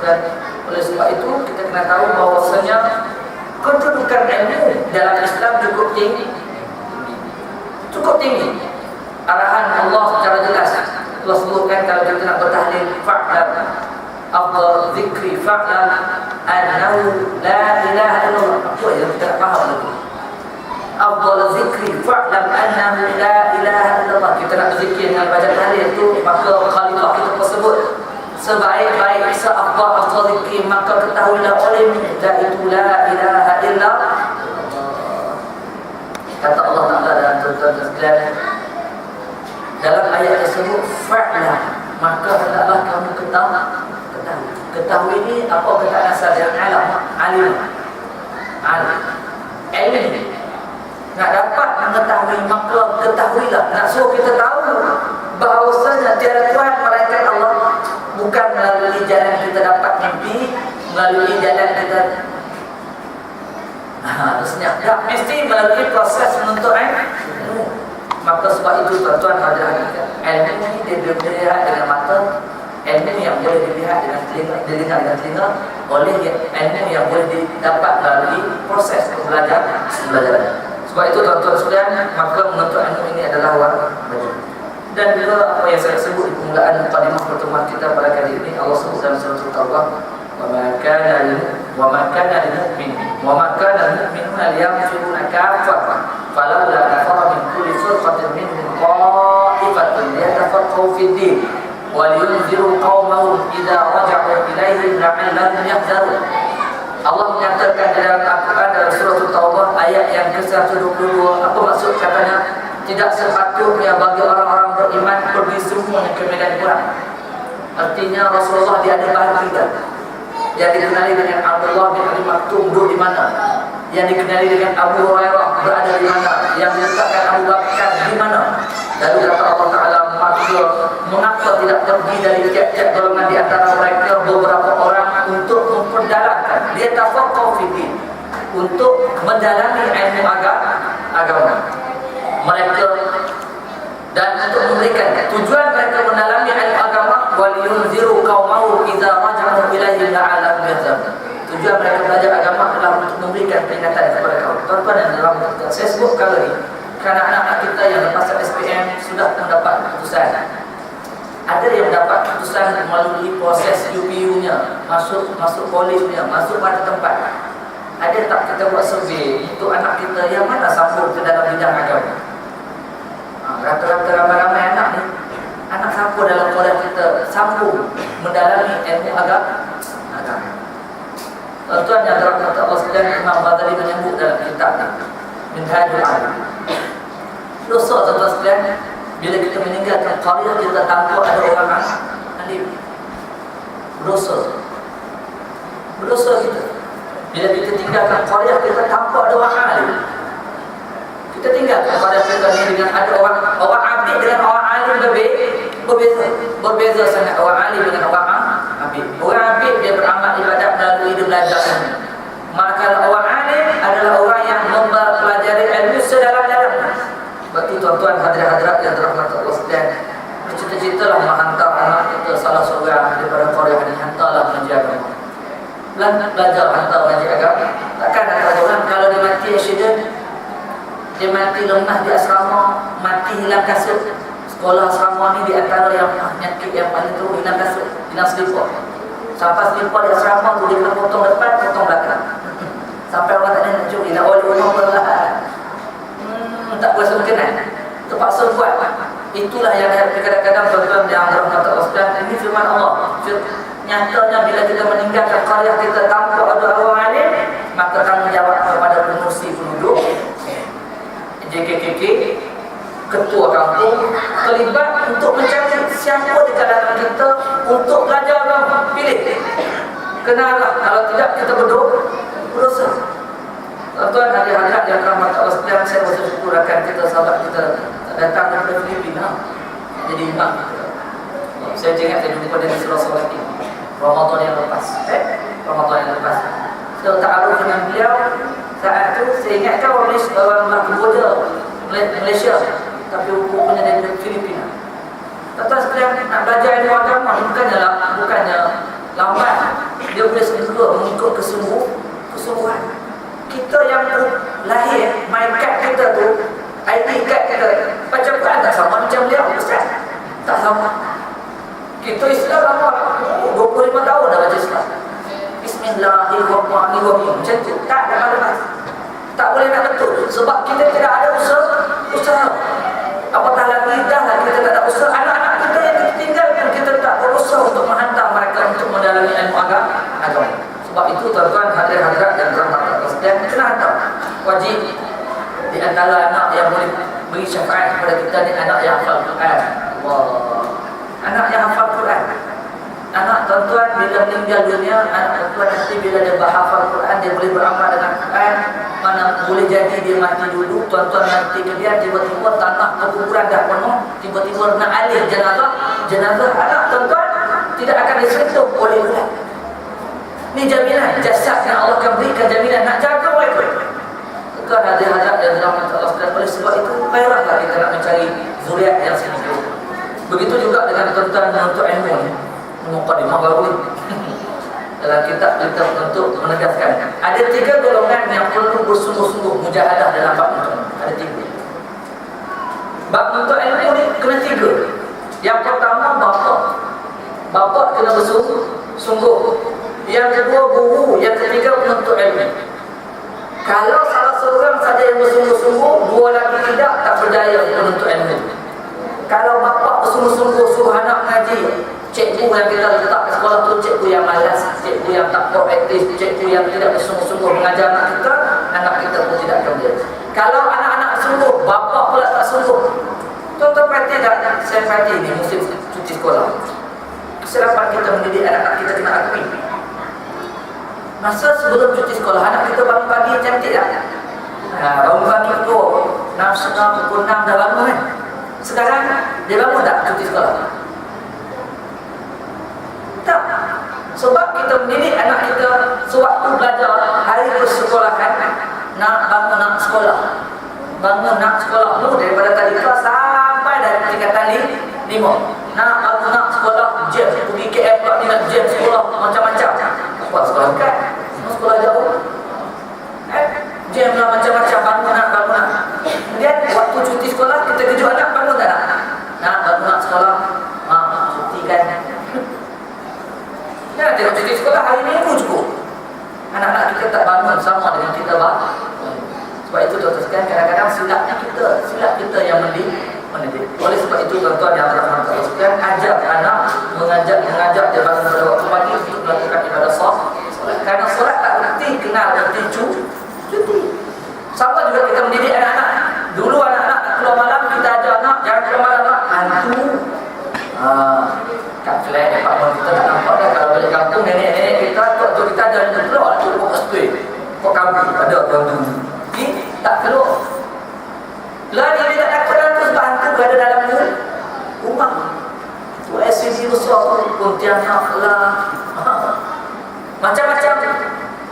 sekalian. Oleh sebab itu kita kena tahu bahawasanya kedudukan ilmu dalam Islam cukup tinggi. Cukup tinggi. Arahan Allah secara jelas. Allah sebutkan kalau kita nak bertahlil, fa'lam afdal zikri fa'lam annahu la ilaha illallah. Apa yang kita tak faham lagi? Afdal zikri fa'lam annahu la ilaha illallah. Kita nak berzikir dengan baca tahlil itu, maka khalifah kita tersebut sebaik-baik seafdal zikri, maka ketahuilah olehmu iaitu la ilaha illallah. Kata Allah Ta'ala dalam tuan-tuan sekalian dalam ayat tersebut, fa'lam, maka hendaklah kamu ketahui ini apa kata asal yang alim. Ilmu nak dapat mengetahui, maka ketahuilah. Nak suruh kita tahu bahawasanya tiada Tuhan melainkan Allah, bukan melalui jalan kita dapat mimpi, melalui jalan kita senyap. Tak mesti melalui proses menuntut ilmu. Maka sebab itu tuan-tuan hadirin, ilmu ini dia dilihat dengan mata, ilmu yang boleh dilihat dengan telinga, oleh ilmu yang boleh didapat melalui proses belajaran. Sebab itu tuan-tuan sekalian, maka menuntut ilmu ini adalah wajib. Dan juga apa yang saya sebut di permulaan mukadimah pertemuan kita pada kali ini, Allah sebut dalam surah At-Taubah, wa ma kana al-mu'minuna liyamshuna kaffatan falawla nafara min kulli firqatin minhum qa'ifatun liyatafaqahu fid din wa liyunziru qaumahum idza raja'u ilaihim la'allahum yahdharun. Allah menyatakan dalam Al-Quran dalam surah At-Taubah ayat yang ke-122, apa maksud katanya? Tidak sepatutnya bagi orang-orang beriman pergi semuanya ke medan perang. Artinya Rasulullah dia ada bahagian yang dikenali dengan Abdullah bin Abi Maktum duduk di mana, yang dikenali dengan Abu Hurairah berada di mana, yang diletakkan Abu Bakar di mana. Lalu kata Allah Ta'ala, maka mengapa tidak pergi dari tiap-tiap golongan di antara mereka beberapa orang untuk memperdalamkan, dia tafaqahu fi din, untuk mendalami ilmu agama mereka, dan untuk memberikan tujuan mereka mendalami ilmu agama, waliyunziru qaumahum idza raja'u ilaihi la'allahum yahdharun. Tujuan mereka belajar agama adalah untuk memberikan peringatan kepada kaum. Tuan-tuan yang dalam saya sebutkan lagi, kerana anak-anak kita yang lepas SPM sudah mendapat keputusan. Ada yang mendapat keputusan melalui proses UPU-nya, masuk kolejnya, masuk pada tempat. Ada tak kita buat survei untuk anak kita yang mana sambung ke dalam bidang agama? Rata-rata ramai-ramai anak ni, anak siapa dalam kolej kita sambung mendalami ilmu agama. Tuan-tuan yang dirahmati Allah sekalian, Imam Ghazali menyebut dalam kitabnya Minhajul Alim, dosa tuan-tuan sekalian bila kita meninggalkan qaryah kita tanpa ada orang alim. Berdosa kita bila kita tinggalkan qaryah kita tanpa ada orang alim. Kita tinggalkan qaryah kita ni dengan ada orang abid dengan orang alim berbeza sangat. Orang alim dengan orang abid. Orang abid dia beramal ibadat melalui dia belajar ilmu. Maka orang alim adalah orang yang mempelajari ilmu sedalam-dalamnya. Sebab itu tuan-tuan hadirat-hadirat yang dirahmati Allah sekalian, bercita-citalah menghantar anak kita salah seorang daripada qaryah ini, hantarlah mengaji agama. Belajar hantar mengaji agama. Takkan hantar orang kalau dia mati accident, dia mati lemah di asrama, mati hilang kasut. Sekolah asrama ni di antara yang penyakit yang paling teruk, hilang kasut, hilang slipper. Sampai slipper di asrama tu dia kena potong depan, potong belakang. Sampai orang tak ada nak curi, nak oleh rumah perlahan. Tak kuasa berkenan, terpaksa buat. Itulah yang kadang-kadang tuan-tuan yang dirahmati Allah sekalian, ini firman Allah. Nyatanya bila kita meninggalkan qaryah kita tanpa ada orang alim, maka tanggungjawab kepada pengurusi penduduk, JKKK, ketua kampung, terlibat untuk mencari siapa di kalangan kita untuk belajar agama. Pilih, kenalah. Kalau tidak kita berdosa. Tuan-tuan hadirat yang rahmat Allah sekalian, saya bersyukur akan kita sahabat kita datang dari Filipina jadi imam kita. Saya ingat saya jumpa dengan Rasulullah ini Ramadan yang lepas. Saya ta'aruf dengan beliau saat itu. Saya ingatkan orang Kamboja, Malaysia, tapi hukumnya dari Filipina. Tuan-tuan sekalian, nak belajar ilmu agama bukannya lambat. dia boleh segera mengikut kesungguhan. Kita yang lahir, main kad kita tu, ID kad kita, baca Quran tak sama macam dia, Ustaz. Tak sama. Kita Islam lama, 25 tahun dah baca Islam. Bismillahirrahmanirrahim. Macam tu, tak ada malas. Tak boleh nak betul. Sebab kita tidak ada usaha. Apatah lagi, dah lah kita tak ada usaha. Anak-anak kita yang kita tinggalkan, kita tak berusaha untuk menghantar mereka untuk mendalami ilmu agama. Sebab itu tuan-tuan hadirat-hadirat yang dirahmati Allah sekalian, kena hantar. Wajib di antara anak yang boleh beri syafaat kepada kita ni anak yang hafal Quran. Wah, anak yang hafal Quran. Anak tuan-tuan bila meninggal dunia, anak tuan-tuan nanti bila dia berhafal Quran, dia boleh beramal dengan Quran. Mana boleh jadi dia mati dulu, tuan-tuan nanti kemudian tiba-tiba tanah perkuburan dah penuh, tiba-tiba nak alih jenazah anak tuan-tuan tidak akan disentuh oleh Quran. Ini jaminan jasad yang Allah akan berikan, jaminan nak jaga baik-baik. Tuan hadirat yang dirahmati Allah sekalian, oleh sebab itu payahlah kita nak mencari zuriat yang sempurna. Begitu juga dengan tuan-tuan menuntut ilmu ni. Mukadimah baru ni. Dalam kitab kita untuk menegaskan ada 3 golongan yang perlu bersungguh-sungguh mujahadah dalam bab menuntut. Ada 3. Bab menuntut ilmu ni kena 3. Yang pertama bapa kena bersungguh. Yang kedua guru, yang ketiga penuntut ilmu. Kalau salah seorang saja yang bersungguh-sungguh, 2 lagi tidak, tak berjaya penuntut ilmu. Kalau bapa bersungguh-sungguh suruh anak ngaji, cikgu yang kita letak ke sekolah tu cikgu yang malas, cikgu yang tak proaktif, cikgu yang tidak bersungguh-sungguh mengajar anak kita pun tidak akan berjaya. Kalau anak-anak sungguh, bapa pula tak sungguh. Tuan-tuan perhati tak? Saya perhati ni musim cuti sekolah. Kesilapan kita mendidik anak-anak kita kena akui. Masa sebelum cuti sekolah, anak kita bangun pagi cantik tak? Bangun pagi pukul 6.30, pukul 6 dah bangun kan? Sekarang dia bangun tak cuti sekolah? Tak. Sebab kita mendidik anak kita sewaktu belajar hari persekolahan, nak bangun nak sekolah. Bangun nak sekolah tu daripada tadi kelas sampai dari tingkatan 5. Nak bangun nak sekolah, jam pergi KL pula ni nak jam sekolah macam-macam. Buat sekolah kan? Sekolah jauh. Jam lah macam-macam, bangun nak. Kemudian waktu cuti sekolah kita kejut anak, bangun tak nak? Nak bangun nak sekolah. Cuti kan? Ya, tengok cuti sekolah hari Minggu cukup. Anak-anak kita tak bangun sama dengan kita bangun. Sebab itu tuan-tuan sekalian, kadang-kadang silap kita yang mendidik. Oleh sebab itu tuan-tuan yang dirahmati Allah sekalian, ajak anak, mengajak dia bangun pada waktu pagi untuk melakukan ibadah solat. Karena solat tak berhenti, kenal berhenti cuti. Sama juga kita mendidik anak-anak. Dulu anak-anak tak keluar malam, kita ajar anak jangan keluar malam, hantu. Kat flat apartment kita tak nampak dah. Kalau balik kampung, nenek-nenek kita, tok kita ada yang keluar, tu pokok spray, pokok kambing, ada tuan tu. Tak keluar. Lah dia tak takut hantu sebab hantu berada dalam rumah. Tu SCD besar, Pontianak lah. Macam-macam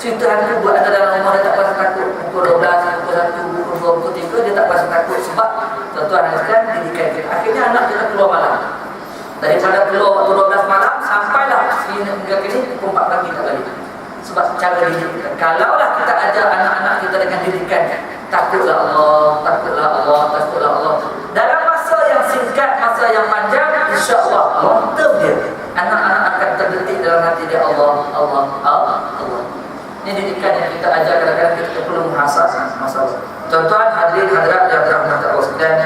cerita hantu buat ada dalam rumah, dia tak pasal takut. Pukul 12, pukul 1, pukul 2, pukul 3 dia tak pasal takut. Sebab tuan-tuan dan didikan kita. Akhirnya anak kita keluar malam. Daripada keluar waktu 12 malam sampailah hingga kini pukul 4 pagi tak balik. Sebab cara didikan. Kalaulah kita ajar anak-anak kita dengan didikan, takutlah Allah. Dalam masa yang singkat, masa yang panjang, insya-Allah long term dia, anak-anak akan terdetik dalam hati dia Allah. Ini didikan yang kita ajar, kadang-kadang kita perlu menghasas masalah. Tuan-tuan hadirin hadirat yang dirahmati Allah sekalian,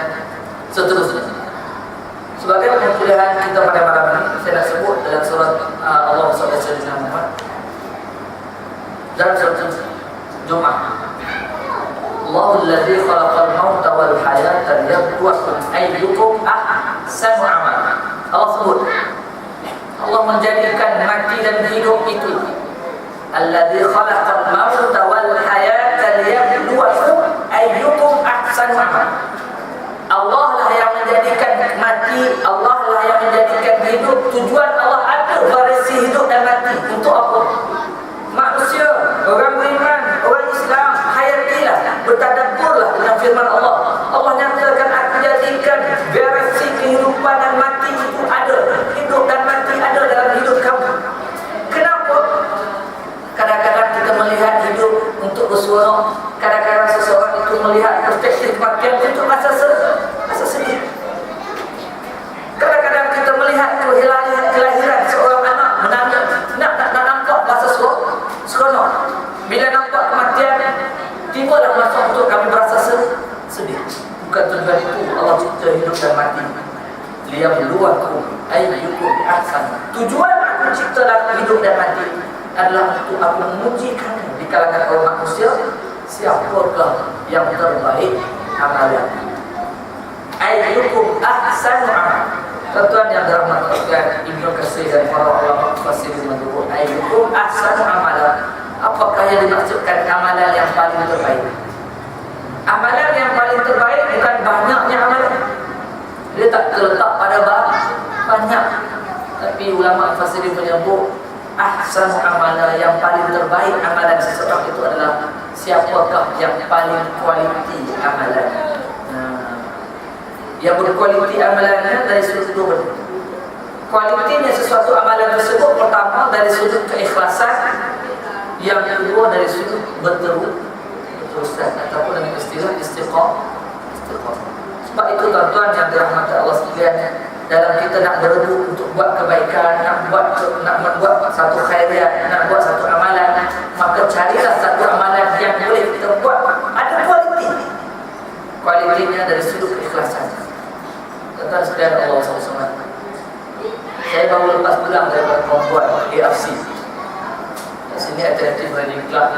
seterusnya. Sebagai penutupan kita pada malam ini, saya nak sebut dalam surat Allah SWT dalam surat Jumat. Allahu alladzi khalaqal mauta wal hayata liyabluwakum ayyukum ahsanu amala. Allah sebut, Allah menjadikan mati dan hidup itu. Alladzi khalaqal mauta wal hayata liyabluwakum ayyukum ahsanu amala. Allah lah yang menjadikan mati, Allah lah yang menjadikan hidup. Tujuan Allah ada variasi hidup dan mati. Untuk apa? Manusia, orang beriman, orang Islam, hayatilah, bertadabburlah dengan firman Allah. Allah nyatakan, aku jadikan variasi kehidupan dan mati itu ada. Hidup dan mati ada dalam hidup kamu. Kenapa? seronok. Kadang-kadang seseorang itu melihat perspektif kematian itu rasa sedih. Kadang-kadang kita melihat kelahiran seorang anak menangis, nak nampak rasa seronok. Bila nampak kematian, tibalah masa untuk kami berasa sedih. Bukan tujuan itu Allah cipta hidup dan mati. Liyabluwakum ayyukum ahsan. Tujuan aku cipta dalam hidup dan mati adalah untuk aku menguji kamu di kalangan kaum manusia, siapakah yang terbaik amalan. Ayyukum ahsanu amal. Tuan yang dirahmati Ibnu Katsir dan para ulama tafsir menyebut ayyukum ahsanu amalan. Apakah yang dimaksudkan amalan yang paling terbaik? Amalan yang paling terbaik bukan banyaknya amalan. Dia tak terletak pada banyak. Tapi ulama tafsir menyebut ahsanu amalan, yang paling terbaik amalan seseorang itu adalah siapakah yang paling kualiti amalan. Yang berkualiti amalannya dari sudut dua. Kualitinya sesuatu amalan tersebut, pertama dari sudut keikhlasan, yang kedua dari sudut berterusan ataupun dengan istilah istiqamah. Sebab itu tuan-tuan yang dirahmati Allah sekalian, dalam kita nak berebut untuk buat kebaikan, nak membuat satu khairiat, nak buat satu amalan, maka carilah satu amalan yang boleh kita buat ada kualiti. Kualitinya dari sudut keikhlasan. Tuan-tuan sekalian Allah SWT, saya baru lepas pulang daripada perempuan AFC. Sini alternatif riding club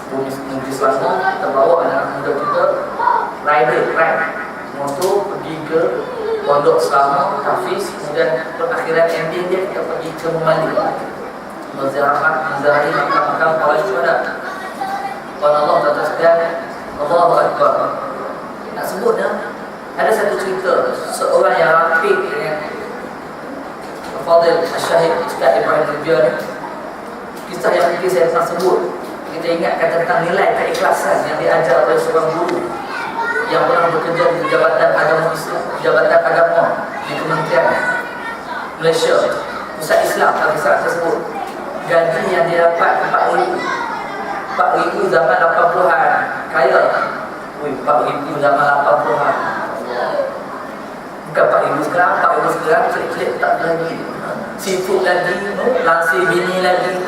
Bumi Negeri Selangor, terbawa anak muda kita ride motor pergi ke Pondok Selama, Tafiz, kemudian perakhiran ending dia kita pergi ke Memali menziarahi makam-makam para syuhada. Allah Ta'ala sekalian, Allahu Akbar. Nak sebut dah, ada satu cerita seorang yang rafiq dengan Fadil Syahid Ustaz Ibrahim Rubia ni. Kisah yang mungkin saya pernah sebut, kita ingatkan tentang nilai keikhlasan yang diajar oleh seorang guru yang pernah bekerja di Jabatan Agama Islam, Jabatan Agama di Kementerian Malaysia, Pusat Islam. Kisah tersebut, gaji yang dia dapat 4,000 zaman 80-an, kaya. 4,000 zaman 80-an. Bukan 4,000 sekarang, 4,000 sekarang celik-celik tak lagi. Seafood lagi, langsir bini lagi,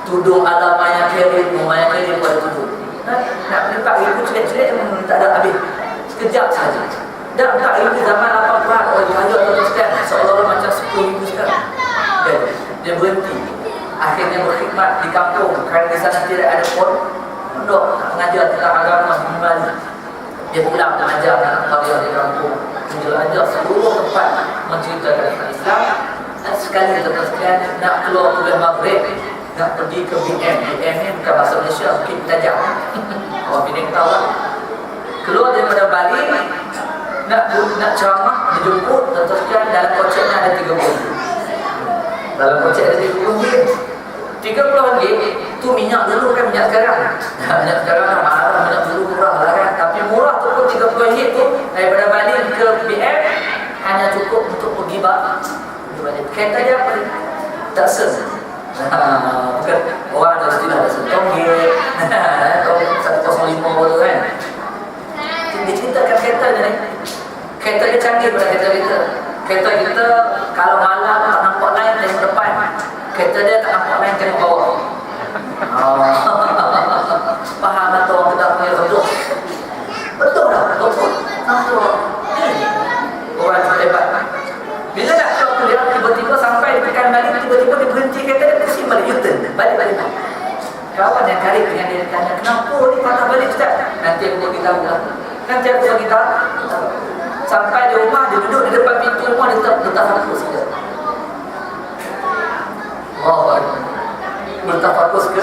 tudung ala maya kering pada tudung. Nak beli 4,000 celik-celik tak ada habis, sekejap saja. Dan 4,000 zaman 80-an, orang kaya atau sekian, seolah-olah macam 10,000 sekarang. Dia berhenti, akhirnya berkhidmat di kampung, kerana di sana tidak ada pondok nak mengajar tentang agama di Bali. Dia pulang mengajar anak karya di kampung, menjelajah seluruh tempat menceritakan tentang Islam. Dan sekali lepas-sekali nak keluar kuliah maghrib, nak pergi ke BM ni bukan bahasa Malaysia, mungkin kita jauh. Orang Penang tahu lah. Keluar daripada Bali, nak ceramah, dijemput, lepas-sekali dalam koceknya ada 30. Dalam kocek ada 30 RM. Tu minyak dulu kan, minyak sekarang. Minyak sekarang lah marah, minyak dulu murah lah kan. Tapi murah tu pun RM30 tu daripada Bali ke BM hanya cukup untuk pergi kereta dia apa? Tak sen. Bukan orang ada istilah ada sentonggit. Tong 105 tu kan. Dia ceritakan kereta dia ni. Kereta dia canggih pada kereta kita. Kereta kita kalau malam tak nampak lain tengok depan. Kereta dia tak nampak lain tengok bawah. Faham tak orang kita punya betul? Betul tak? Betul. Orang hebat. Bila nak keluar kuliah, tiba-tiba sampai di Pekan Bali, tiba-tiba dia berhenti kereta dia, pusing balik U-turn, balik. Kawan yang karib dengan dia tanya, kenapa ni patah balik Ustaz? Nanti aku beritahu lah. Sampai di rumah, dia duduk di depan pintu rumah, dia bertafakus ke? Bertafakus ke?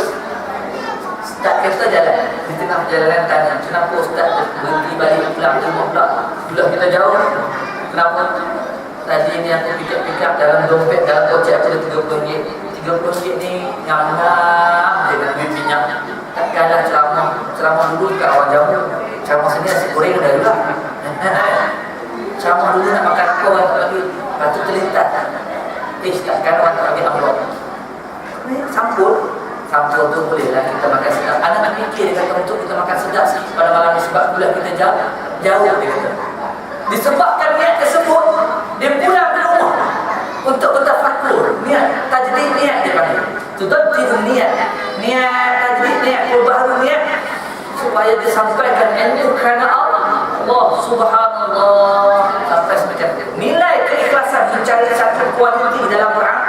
Start kereta jalan, di tengah perjalanan tanya, kenapa Ustaz berhenti balik pulang ke rumah pula? Pula kita jauh, kenapa? Tadi ni aku pikir-pikir dalam dompet, dalam kocek aku ada RM30. RM30 ni ngam-ngam dia nak duit minyak. Takkanlah ceramah dulu kat awal jauh. Ceramah sini nasi goreng dah juga. Ceramah dulu nak makan apa orang tak bagi. Lepas tu terlintas, takkan orang tak bagi amplop. Sambut campur tu bolehlah kita makan sedap. Anak fikir dia kata untuk kita makan sedap pada malam ni sebab gula kita jauh dia kata. Disebabkan niat tersebut dia pulang ke rumah untuk bertafakur, niat tajdid niat dia panggil. Tudaddid niat tajdid niat baru niat supaya disampaikan ilmu kerana Allah subhanallah sampai semacam itu. Nilai keikhlasan mencari satu kualiti dalam perang.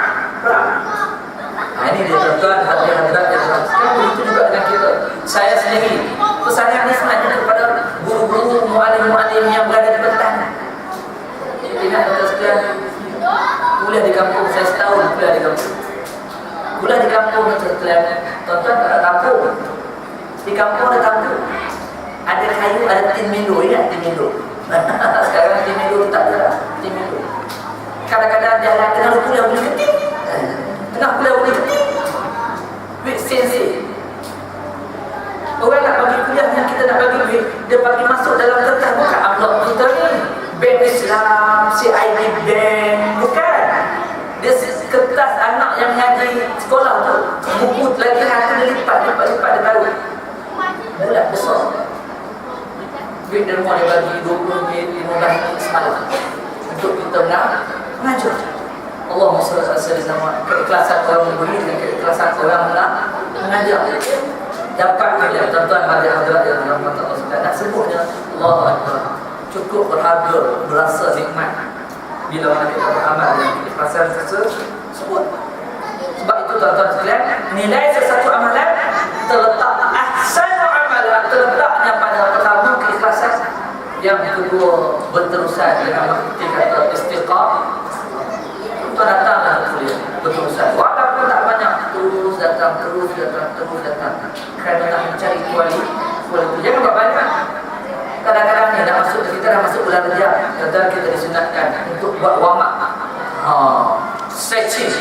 Ini dia tuan-tuan hadirat yang sekarang begitu juga dengan kita. Saya sendiri pesanan ini sebenarnya kepada guru-guru muallim-muallim yang berada di petang. Ingat kata sekian kuliah di kampung saya setahun kuliah di kampung. Kuliah di kampung sekian tuan-tuan ada kampung. Di kampung ada kampung. Ada kayu, ada tin milo, ingat tin milo. Sekarang tin milo tak ada tin milo. Kadang-kadang jalan tengah kuliah boleh ketik. Tengah kuliah boleh ketik. Duit sen-sen. Orang nak bagi kuliah yang kita nak bagi duit, dia bagi masuk dalam kertas bukan amplop kita ni. Bank Islam, CIB Bank, bukan. Dia kertas anak yang mengaji sekolah tu, buku latihan tu dia lipat dia taruh. Bulat besar. Duit dia rumah dia bagi 20 ringgit, 15 ringgit semalam untuk kita nak mengajar. Allah SAW keikhlasan orang memberi dan keikhlasan orang nak mengajar. Dapat kita tuan-tuan hadirat yang dirahmati Allah sekalian. Nak sebutnya Allahu Akbar. Cukup berharga, berasa nikmat bila mana kita beramal dengan keikhlasan tersebut. Sebab itu tuan-tuan sekalian, nilai sesuatu amalan terletak ahsanu amalan, terletaknya pada pertama keikhlasan, yang kedua berterusan dengan tingkat istiqamah. Tuan datanglah kuliah berterusan, walaupun tak banyak, terus datang. Kerana nak mencari kualiti. Jangan buat banyak. Kadang-kadang ni dah masuk, kita dah masuk bulan Rejab, kadang kita disunatkan untuk buat warm-up, stretching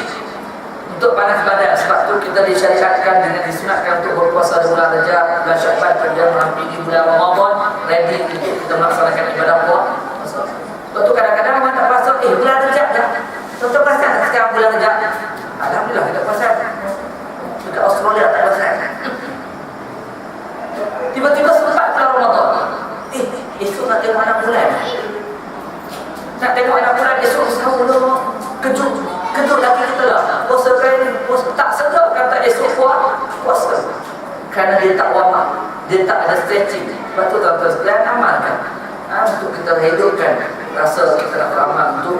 untuk panas badan. Sebab tu kita disyariatkan dengan disunatkan untuk berpuasa di bulan Rejab, bulan Syawal, pada menghampiri bulan Ramadan, ready untuk kita melaksanakan ibadah puasa. Sebab tu kadang-kadang orang tak puasa, bulan Rejab dah. Contoh perasan sekarang bulan Rejab, alhamdulillah kita puasa. Dekat Australia tak puasa. Tiba-tiba sempat bulan Ramadan. Esok nak tengok anak bulan. Nak tengok anak bulan esok sahur dulu. Kejut lagi kita lah. Puasa kain, tak sedar kata esok puasa. Kerana dia tak warm up, dia tak ada stretching. Sebab tu tuan-tuan sekalian amalkan. Untuk kita hidupkan rasa kita nak beramal untuk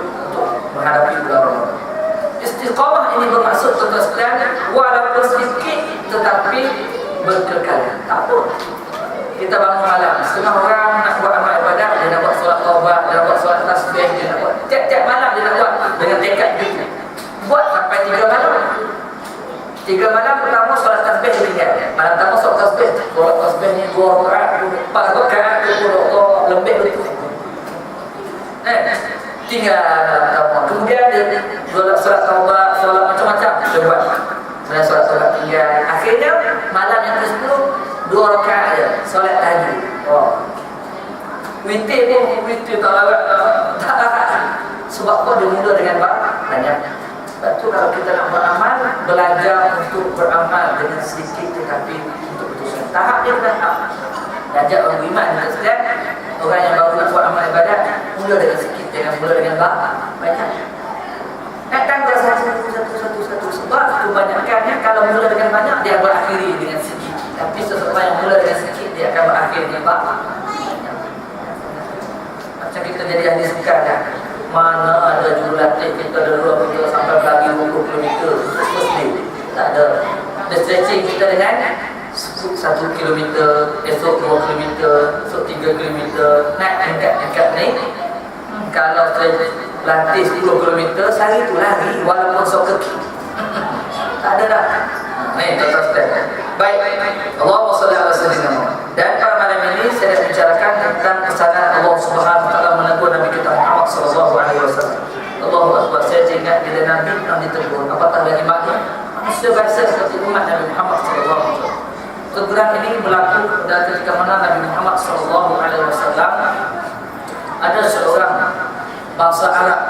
menghadapi bulan Ramadan. Istiqamah ini bermaksud tuan-tuan sekalian, walaupun sedikit tetapi berkekalan. Tak apa. Kita bangun malam, setengah orang nak buat amal ibadat, dia nak buat solat taubat, dia nak buat solat tasbih, dia nak buat tiap-tiap malam dia nak buat dengan tekad gitu. Buat sampai 3 malam. 3 malam pertama solat tasbih tinggal. Malam pertama solat tasbih ni 2 rakaat, 4 rakaat, Allah lembek betul. Tinggal malam pertama. Kemudian dia solat taubat, solat macam-macam dia buat. Solat taubat tinggal. Akhirnya malam yang ke-10 2 rakaat aja solat tahajud. Witir tak lawat tak larat. Sebab kau dia mula dengan banyak. Sebab tu kalau kita nak beramal, belajar untuk beramal dengan sedikit tetapi untuk betul. Tahap dia tahap. Belajar orang beriman sekalian. Orang yang baru nak buat amal ibadat, mula dengan sikit, jangan mula dengan banyak. Takkan satu. Sebab kebanyakannya kalau mula dengan banyak, dia berakhiri dengan sikit. Tapi seseorang yang mula dengan sikit, dia akan berakhir dengan banyak. Macam kita jadi ahli sekarang, mana ada jurulatih kita dulu kita sampai berlari 20 km mesti tak ada. The stretching kita dengan 1 km, esok 2 km, esok 3 km, naik tingkat naik. Kalau saya latih 10 km, sehari tu lari walaupun sok kaki. Tak ada dah. Ni terus baik. Allahumma shalli ala sayyidina. Dan pada malam ini saya nak bicarakan tentang pesanan Allah Subhanahu wa taala menegur Nabi kita Muhammad sallallahu alaihi wasallam. Allahu akbar. Saya ingat bila Nabi ditegur, apatah lagi makna manusia biasa seperti umat Nabi Muhammad sallallahu alaihi wasallam. Teguran ini berlaku pada ketika mana Nabi Muhammad sallallahu alaihi wasallam ada seorang bangsa Arab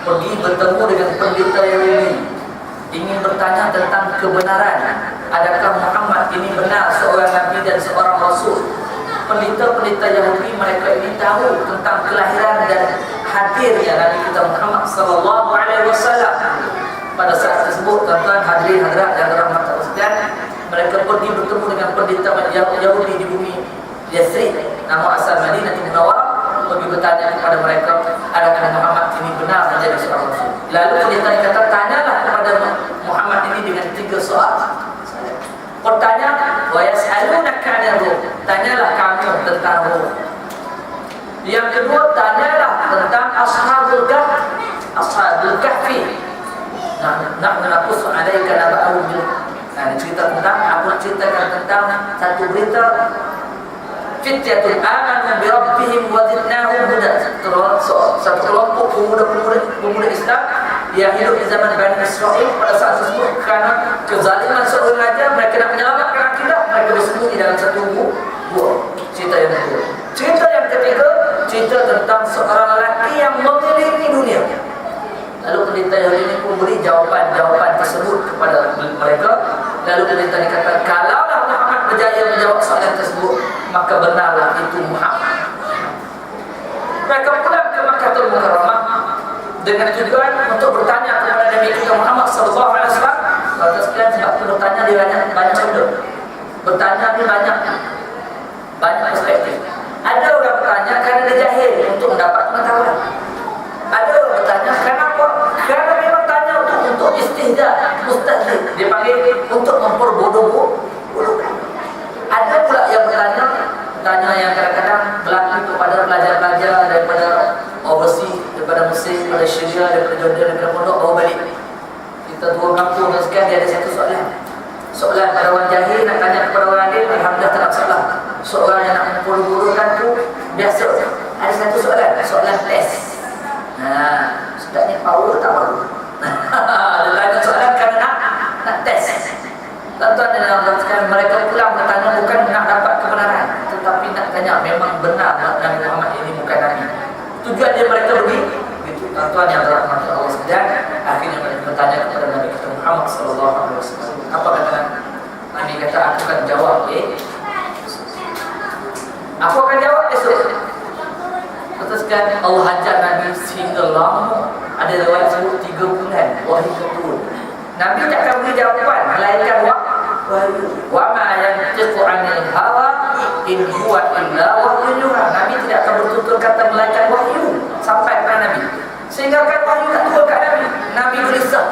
pergi bertemu dengan pendeta Yahudi. ingin bertanya tentang kebenaran. Adakah Muhammad ini benar seorang Nabi dan seorang Rasul? Pelita-pelita Yahudi mereka ini tahu tentang kelahiran dan hadirnya Nabi kita Muhammad sallallahu alaihi wasallam. Pada saat tersebut, tuan-tuan hadirin hadirat yang dirahmati Allah sekalian, mereka pergi bertemu dengan pendeta Yahudi di bumi Yathrib, nama asal Madinah Munawwarah, pergi bertanya kepada mereka, adakah Muhammad ini benar menjadi seorang Rasul? Lalu pendeta kata, tanyalah kepada Muhammad ini dengan 3 soal. Pertanyaan, wa yas'alunaka 'anil ruh, tanyalah kamu tentang ruh. Yang kedua, tanyalah tentang ashabul kahfi. Nahnu naqussu 'alaika naba'ahum bil. Nah, cerita tentang, aku ceritakan tentang satu berita fityatun amanu bi rabbihim wa zidnahum huda. Satu kelompok pemuda Islam yang hidup di zaman Bani Israel pada saat tersebut, karena kezaliman seorang raja, mereka nak menyelamatkan akidah, mereka bersembunyi dalam satu gua. Cerita yang kedua. Cerita yang ketiga, cerita tentang seorang lelaki yang mengelilingi dunia. Lalu pendeta Yahudi ini pun beri jawapan tersebut kepada mereka. Lalu pendeta ini kata, kalaulah Muhammad berjaya menjawab soalan tersebut, maka benarlah itu Muhammad. Mereka pulang ke Makkahul Mukarramah dengan tujuan untuk bertanya kepada Nabi kita Muhammad sallallahu alaihi wasallam. Kalau sekalian, sebab itu bertanya dia banyak sudut. Bertanya ni banyak perspektif. Ada orang bertanya kerana dia jahil untuk mendapat pengetahuan. Ada orang bertanya kenapa? Kerana memang tanya untuk istihza, mustahzi. Dia panggil untuk memperbodoh-bodohkan. Ada pula yang bertanya yang kadang-kadang berlaku kepada pelajar-pelajar daripada overseas, daripada Mesir, daripada Syria, daripada Jordan, daripada pondok, bawa balik. Kita turun kampung dan sekarang dia ada satu soalan. Soalan pada orang jahil nak tanya kepada orang alim, alhamdulillah tak ada masalah. Seorang yang nak memperbodohkan tu biasa. Ada satu soalan test. Nah, sudah ni power tak power? Dia tanya soalan kerana nak test. Tuan-tuan dan puan-puan, mereka pulang bertanya bukan nak dapat kebenaran, tetapi nak tanya memang benar Nabi Muhammad ini bukan Nabi. Tujuan dia mereka begitu. Tuan-tuan yang dirahmati Allah sekalian, akhirnya mereka bertanya kepada Nabi kita Muhammad sallallahu alaihi wasallam. Apa kata Nabi? Kata, aku akan jawab aku akan jawab esok. Teruskan, Allah hajar Nabi sehingga lama. Ada riwayat sebut 3 bulan wahyu turun. Nabi tak akan beri jawapan melainkan wahyu. Wa ma yantiqu 'anil hawa in huwa illa wahyun yuha. Nabi tidak akan bertutur kata melainkan wahyu sampai kepada Nabi. Sehingga kan wahyu tak turun ke Nabi. Nabi gelisah.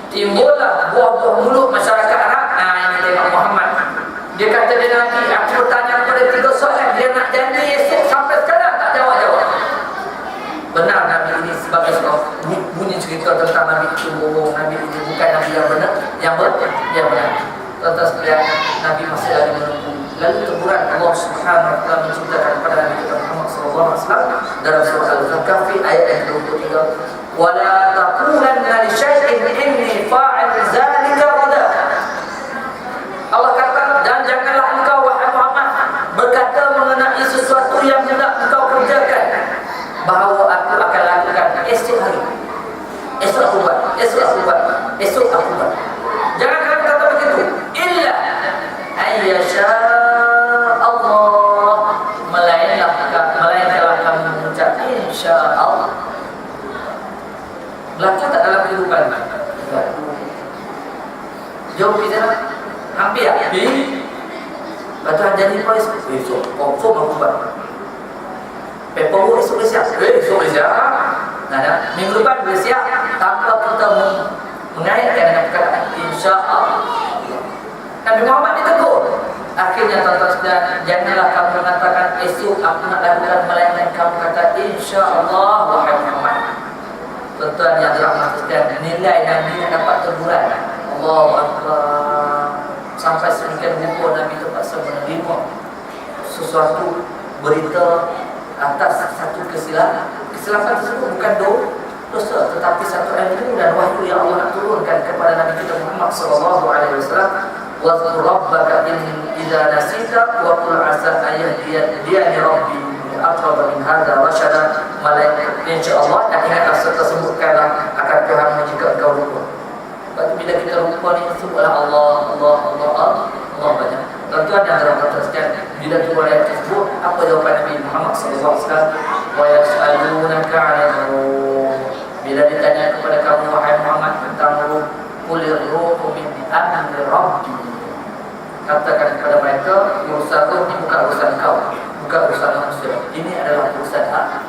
Timbullah buah-buah mulut masyarakat Arab. Nah, ini tengok Muhammad. Dia kata dia Nabi, aku bertanya kepada 3 soalan, dia nak janji esok, sampai sekarang tak jawab-jawab. Benar Nabi ini sebagai seorang bunyi cerita tentang Nabi itu bohong. Nabi ini bukan Nabi yang benar, yang benar. Tentang sekalian, Nabi masih lagi menunggu. Lalu teguran Allah Subhanahu wa taala menceritakan kepada Nabi kita Muhammad sallallahu alaihi wasallam dalam surah Al-Kahfi ayat yang 23. Wala taqulanna li syai'in inni fa'il dzalika ghadan. Allah kata, dan janganlah engkau wahai Muhammad berkata mengenai sesuatu yang hendak engkau kerjakan bahawa aku akan lakukan esok hari. Esok aku buat. Jangan kamu kata begitu. Illa ayyasha Allah, melainkanlah kamu mengucap insya-Allah. Berlaku tak dalam kehidupan? Jom kita hampir. Baca jadi polis esok confirm aku buat. Paperwork esok siap. Esok siap. Nah, minggu depan boleh siap tanpa kita mengaitkan dengan perkataan insya-Allah. Nabi Muhammad ditegur. Akhirnya tuan-tuan sekalian, janganlah kamu mengatakan esok aku nak lakukan, melainkan kamu kata insya-Allah wahai Muhammad. Tuan-tuan yang dirahmati sekalian, nilai Nabi yang dapat teguran. Allahu Akbar. Sampai sedemikian rupa Nabi terpaksa menerima sesuatu berita atas satu kesilapan. Kesilapan tersebut bukan dosa, tetapi satu ilmu dan wahyu yang Allah nak turunkan kepada Nabi kita Muhammad sallallahu alaihi wasallam. Wa zkur rabbaka idza nasita wa qul asa ayahdiyani rabbi aqrab min hadza rasyada. Malaikat insyaallah dan ingatlah serta sebutkanlah akan Tuhanmu jika engkau lupa. Tapi bila kita lupa ni, sebutlah Allah, Allah, Allah, Allah banyak. Tuan-tuan yang dirahmati sekalian, bila turun ayat tersebut, apa jawapan Nabi Muhammad SAW? Wa yas'alunaka 'anil ruh. Bila ditanya kepada kamu wahai Muhammad tentang ruh, qulir ruhu min amri rabbi. Katakan kepada mereka, urusan ruh ni bukan urusan kau, bukan urusan manusia. Ini adalah urusan Allah.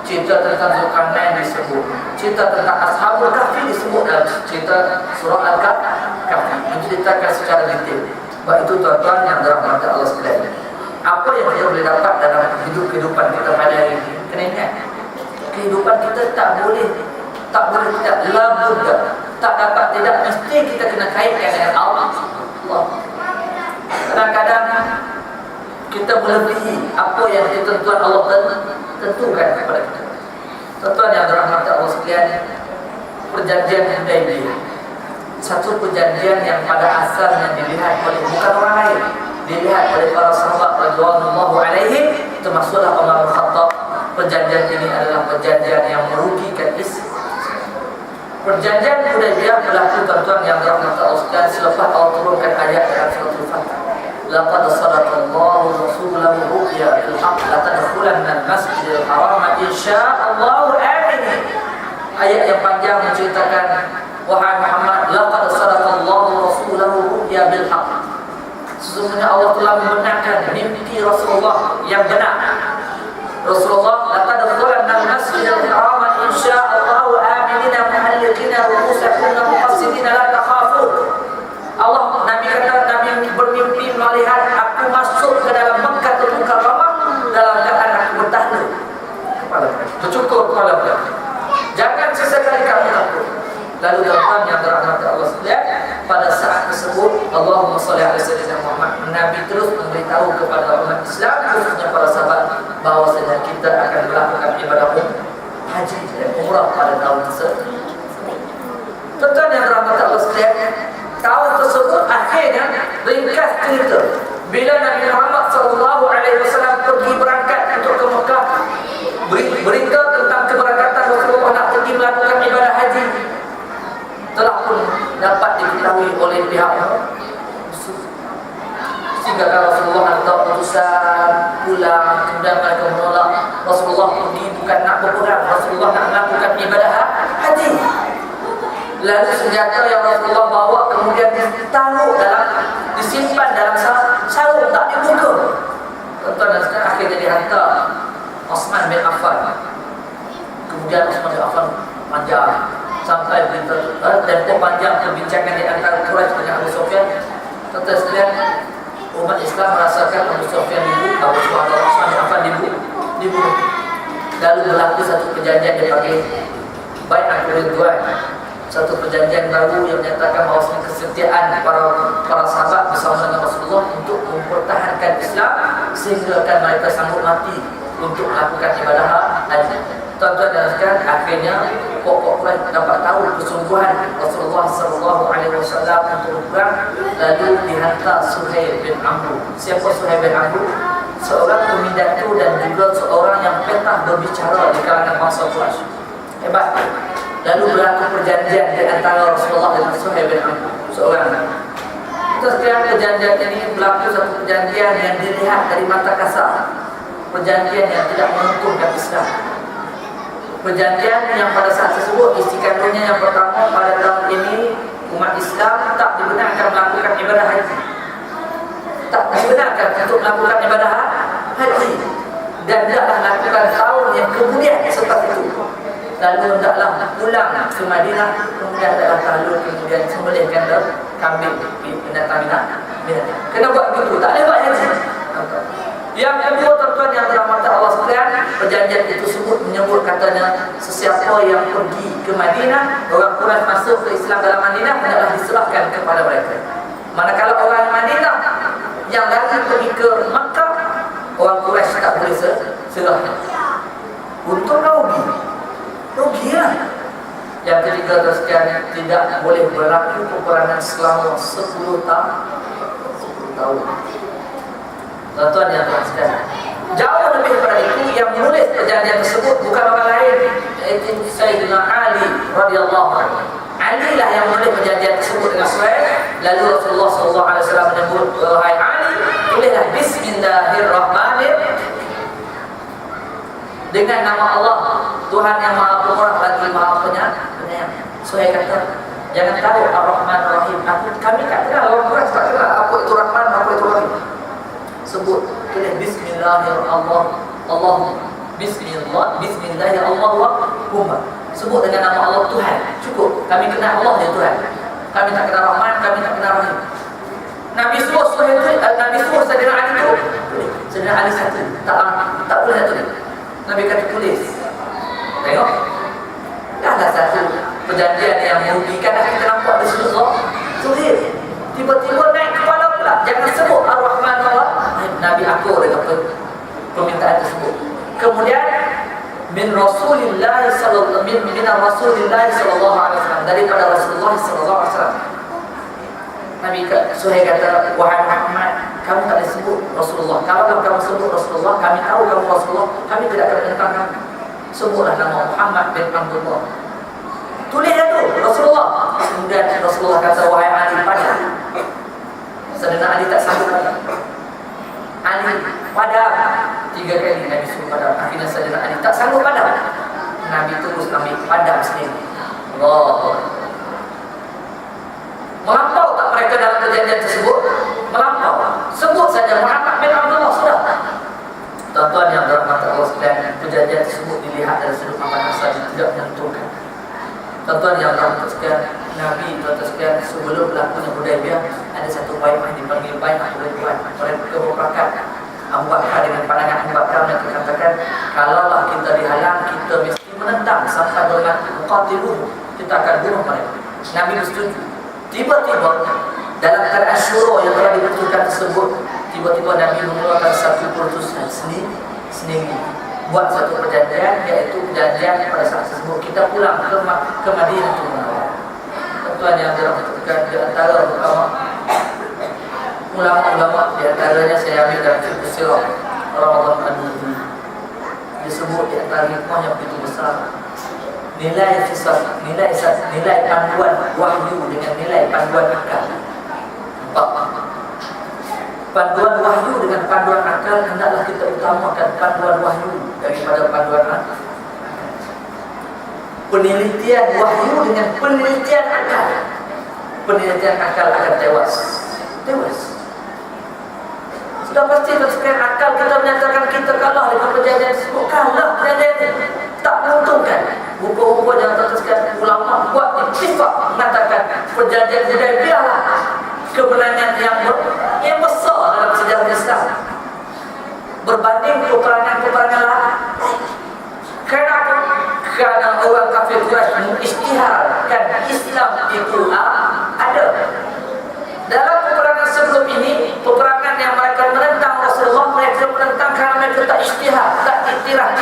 Cerita tentang Zulkarnain disebut, cerita tentang Ashabul Kahfi disebut dalam cerita surah Al-Kahfi, menceritakan secara detail. Sebab itu tuan-tuan yang dirahmati Allah sekalian, apa yang kita boleh dapat dalam kehidupan kita pada hari ini, kena ingat, kehidupan kita tak boleh tidak labudda, tak dapat tidak mesti kita kena kaitkan dengan Allah. Kadang-kadang kita melebihi apa yang ketentuan Allah tentukan kepada kita. Tuan-tuan yang dirahmati Allah sekalian, perjanjian Hudaybiyah, satu perjanjian yang pada asalnya dilihat oleh bukan orang lain, dilihat oleh para sahabat radhiyallahu alaihim, termasuklah Umar bin Khattab. Perjanjian ini adalah perjanjian yang merugikan Islam. Perjanjian Hudaybiyah berlaku tuan-tuan yang dirahmati Allah sekalian selepas Allah turunkan ayat dalam surah Al-Fatih. Laqad sadaqallahu rasulahu ru'ya bil haqq la tadkhulanna al-masjidil haram insyaallahu amin. Ayat yang panjang menceritakan, wahai Muhammad, laqad sadaqallahu rasulahu ru'ya bil haqq. Sesungguhnya Allah telah membenarkan mimpi Rasulullah yang benar. Rasulullah, la tadkhulanna al-masjidil haram insyaallahu aminina muhalliqina ru'usakum wa muqassirina la takhafun. Allah, Nabi kata, Nabi bermimpi melihat aku masuk ke dalam Makkah Al-Mukarramah dalam keadaan aku bertahlul kepala, bercukur kepala. Jangan sesekali kamu takut. Lalu tuan-tuan yang dirahmati Allah sekalian, pada saat tersebut Allahumma shalli ala sayyidina Muhammad, Nabi terus memberitahu kepada umat Islam, khususnya para sahabat, bahwasanya kita akan melakukan ibadah haji dan umrah pada tahun tersebut. Tuan-tuan yang dirahmati Allah sekalian, tahun tersebut akhirnya, ringkas cerita, bila Nabi Muhammad SAW pergi berangkat untuk ke Mekah, berita tentang keberangkatan Rasulullah nak pergi melakukan ibadah haji telah pun dapat diketahui oleh pihak musuh. Sehingga Rasulullah hantar utusan pulang, kemudian mereka menolak. Rasulullah pergi bukan nak berperang, Rasulullah nak melakukan ibadah haji. Lalu senjata yang Rasulullah bawa kemudian disimpan dalam sarung, tak dibuka. Tuan-tuan dan sekalian, akhirnya dihantar Utsman bin Affan. Kemudian Utsman bin Affan panjang sampai tempoh panjang perbincangan di antara Quraisy dengan Abu Sufyan. Tuan-tuan sekalian, umat Islam merasakan Abu Sufyan dibunuh, Utsman bin Affan dibunuh. Lalu berlaku satu perjanjian dipanggil Bai'ah Ridwan. Satu perjanjian baru yang menyatakan bahawa kesetiaan para sahabat bersama dengan Rasulullah untuk mempertahankan Islam sehingga akan mereka sanggup mati untuk melakukan ibadah haji. Tuan-tuan dan sekalian, akhirnya pokok Quraisy dapat tahu kesungguhan Rasulullah SAW untuk berperang, lalu dihantar Suhail bin Amr. Siapa Suhail bin Amr? Seorang pemidatu dan juga seorang yang petah berbicara di kalangan bangsa Quraisy. Hebat. Lalu berlaku perjanjian di antara Rasulullah dan Suhail bin Amr, seorang. Setelah perjanjian ini berlaku satu perjanjian yang dilihat dari mata kasar, perjanjian yang tidak menguntungkan Islam. Perjanjian yang pada saat tersebut isi kandungnya yang pertama, pada tahun ini umat Islam tak dibenarkan melakukan ibadah haji, tak dibenarkan untuk melakukan ibadah haji, dan tidaklah melakukan tahun yang kemudian setelah itu. Lalu hendaklah pulang ke Madinah, kemudian adalah tahlul, kemudian sembelihkan kambing di binatang Mina. Kena buat begitu, tak boleh buat haji. Yang kedua, tuan-tuan yang dirahmati Allah sekalian, perjanjian itu menyebut katanya sesiapa yang pergi ke Madinah, orang Quraisy masuk ke Islam dalam Madinah, hendaklah diserahkan kepada mereka. Manakala orang Madinah yang lagi pergi ke Makkah, orang Quraisy tak boleh serahkan. Untunglah rugilah. Yang ketiga, sekian, tidak boleh berlaku peperangan selama 10 tahun. Tuan-tuan yang sekalian, jauh lebih daripada itu, yang menulis perjanjian tersebut bukan orang lain, yaitu Sayyidina Ali radhiyallahu anhu. Ali lah yang menulis perjanjian tersebut dengan Suhail. Lalu Rasulullah SAW menyebut, wahai Ali, tulislah Bismillahirrahmanirrahim, dengan nama Allah, Tuhan yang Maha Pemurah lagi Maha Penyayang. Suhail kata, jangan tahu Ar-Rahman Ar-Rahim. Kami tak kenal, orang Quraisy tak kenal apa itu Rahman, apa itu Rahim. Sebut, tulis Bismillahirrahmanirrahim. Bismillahirrahmanirrahim. Sebut dengan nama Allah Tuhan. Cukup. Kami kenal Allah dia Tuhan. Kami tak kenal Rahman, kami tak kenal Rahim. Nabi suruh Sayyidina Ali tu. Sayyidina Ali satu. Tak boleh nak tulis. Nabi kata tulis. Tengok. Dah satu perjanjian yang merugikan. Dah kita nampak di Rasulullah. Tulis. Tiba-tiba naik kepala pula. Jangan sebut Ar-Rahman Ar-Rahim. Nabi akur dengan permintaan tersebut. Kemudian min Rasulillah sallallahu alaihi wasallam, daripada Rasulullah sallallahu alaihi wasallam. Nabi Suhail kata, wahai Muhammad, kamu tak disebut Rasulullah. Kalau kamu sebut Rasulullah, kami tahu kamu Rasulullah, kami tidak akan menentang kamu. Sebutlah nama Muhammad bin Abdullah. Tulislah tu Rasulullah. Kemudian Rasulullah kata, wahai Ali, padam. Saudara Ali tak sanggup padam. Ali padam. 3 kali Nabi suruh padam. Akhirnya saudara Ali tak sanggup padam. Nabi terus ambil padam sendiri. Allah. Melampau tak mereka dalam perjanjian tersebut? Melampau. Sebut saja Muhammad bin Abdullah sudah. Tuan-tuan yang dirahmati Allah sekalian, perjanjian tersebut dilihat dari sudut pandang saja, tidak menentukan. Tuan-tuan yang dirahmati sekalian, Nabi tuan-tuan sekalian, sebelum berlakunya Hudaybiyah, ada satu bai'ah dipanggil bai'ah Ridwan. Mereka berpakat. Abu Bakar dengan pandangan Abu Bakar yang dikatakan, kalaulah kita dihalang, kita mesti menentang sampai bermati. Muqatiluh, kita akan bunuh mereka. Nabi bersetuju. Tiba-tiba dalam keadaan syura yang telah dibentukkan tersebut, tiba-tiba Nabi mengeluarkan satu keputusan sendiri buat satu perjanjian, iaitu perjanjian pada saat tersebut kita pulang ke Madinah itu. Tuan yang dirahmati di antara ulama di antaranya saya ambil dalam kitab sirah Ramadan An-Nabi, disebut di antara hikmah yang begitu besar, nilai panduan wahyu dengan nilai panduan akal. Panduan wahyu dengan panduan akal, hendaklah kita utamakan panduan wahyu daripada panduan akal. Penelitian wahyu dengan penelitian akal, penelitian akal akan tewas. Sudah pasti sekian akal kita menyatakan kita kalah dengan perjanjian tersebut. Kalah perjanjian ini tak menguntungkan. Buku-buku yang terkait ulama buat ittifaq mengatakan perjanjian Hudaybiyah lah kemenangan yang besar dalam sejarah Islam berbanding peperangan lain. Kenapa? Karena orang kafir Quraisy mengisytiharkan Islam itu ada. Dalam peperangan sebelum ini, peperangan yang mereka menentang Rasulullah, mereka menentang karena mereka tak isytihar, tak iktiraf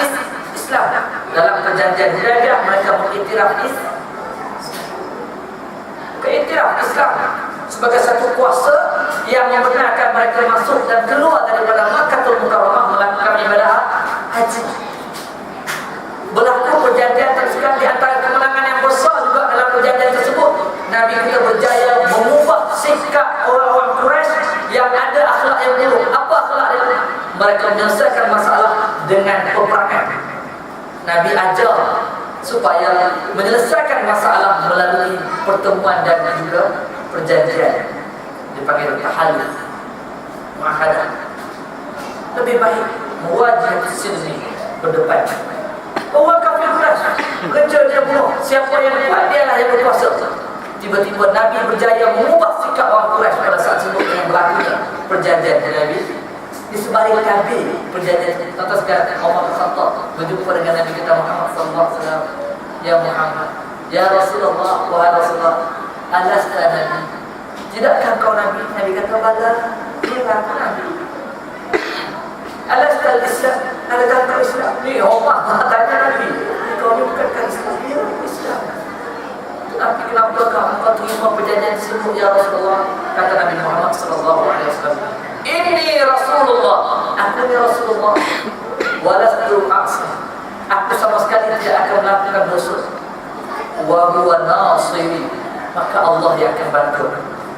Islam. Dalam perjanjian Hudaybiyah mereka mengiktiraf Islam sebagai satu kuasa yang membenarkan mereka masuk dan keluar daripada Makkahul Mukarramah melakukan ibadah haji. Berlaku perjanjian tersebut di antara kemenangan yang besar juga dalam perjanjian tersebut. Nabi kita berjaya mengubah sikap orang-orang Quraisy yang ada akhlak yang buruk. Apa akhlak yang buruk? Mereka menyelesaikan masalah dengan peperangan. Nabi ajar supaya menyelesaikan masalah melalui pertemuan dan juga perjanjian, dipanggil tahallul, muahadah. Lebih baik mewajib silmi, berdebat. Orang kafir Quraisy kerja dia bunuh, siapa yang kuat dialah yang berkuasa. Tiba-tiba Nabi berjaya mengubah sikap orang Quraisy pada saat sebelum yang berlakunya perjanjian Nabi. Di sebalik Nabi perjanjian tentang sekarang Umar bin Khattab berjumpa dengan Nabi kita Muhammad sallallahu alaihi wasallam. Ya Muhammad, ya Rasulullah, wahai Rasulullah, alasta Nabi? Tidakkah kau Nabi? Nabi kata bala, iya aku Nabi. Alasta al-Islam? Adakah kau Islam? Ni Umar tanya Nabi, kau ni bukankah Islam? Ya Islam. Tetapi kenapa kau terima perjanjian tersebut ya Rasulullah? Kata Nabi Muhammad sallallahu alaihi wasallam, ini Rasulullah, aku ni Rasulullah, walastu aqsa, aku sama sekali tidak akan melakukan dosa. Wa huwa nasiri, maka Allah yang akan bantu.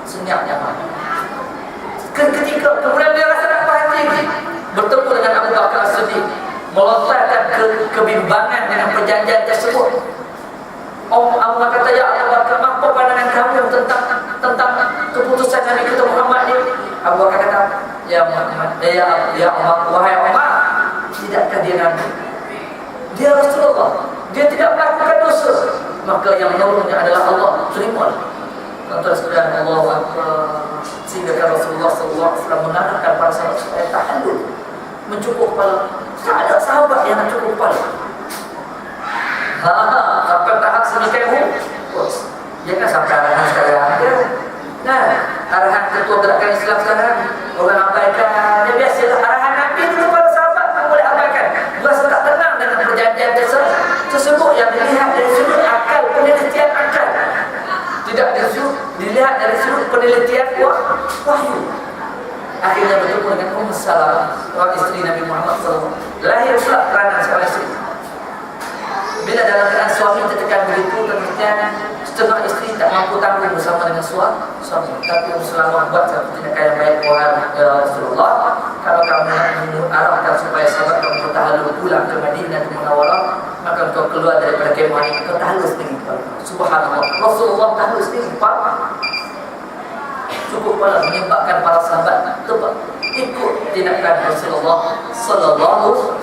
Senyapnya mana? Ketika kemudian dia rasa tak hati bertemu dengan Abu Bakar As-Siddiq, melontarkan kebimbangan dengan perjanjian tersebut. Abu Bakar kata, ya Abu Bakar, apa pandangan kamu tentang keputusan Nabi kita Muhammad ini? Abu Bakar kata, ya Muhammad, wahai Umar, tidakkah dia Nabi? Dia Rasulullah, dia tidak melakukan dosa, maka yang menolongnya adalah Allah. Terimalah. Tuan-tuan sekalian, Allahu Akbar. Sehingga Rasulullah SAW menarikkan para sahabat supaya tahallul, mencukup kepala. Tak ada sahabat yang nak cukup kepala. Sampai tahap sedemikian jangan sampai arahan sekarang. Nah, arahan ketua gerakan Islam sekarang orang abaikan. Dia biasalah arahan Nabi dulu para sahabat tak boleh abaikan. Rasa tak tenang dengan perjanjian tersebut yang dilihat dari sudut akal, penelitian akal. Tidak dilihat dari sudut penelitian wahyu. Akhirnya bertemu dengan Ummu Salamah, orang isteri Nabi Muhammad SAW. Lahir pula peranan seorang isteri. Bila dalam keadaan suami tertekan begitu, ternyata setengah isteri tak mampu tanggung bersama dengan suami. Tapi Ummu Salamah buat satu tindakan yang baik. Ya Rasulullah, kalau kamu arahkan supaya sahabat kamu bertahalul pulang ke Madinah Munawwarah, maka kau keluar daripada kemah ini, kau tahalul sendiri. Subhanallah, Rasulullah tahalul sendiri. Cukup pula menyebabkan para sahabat ikut tindakan Rasulullah sallallahu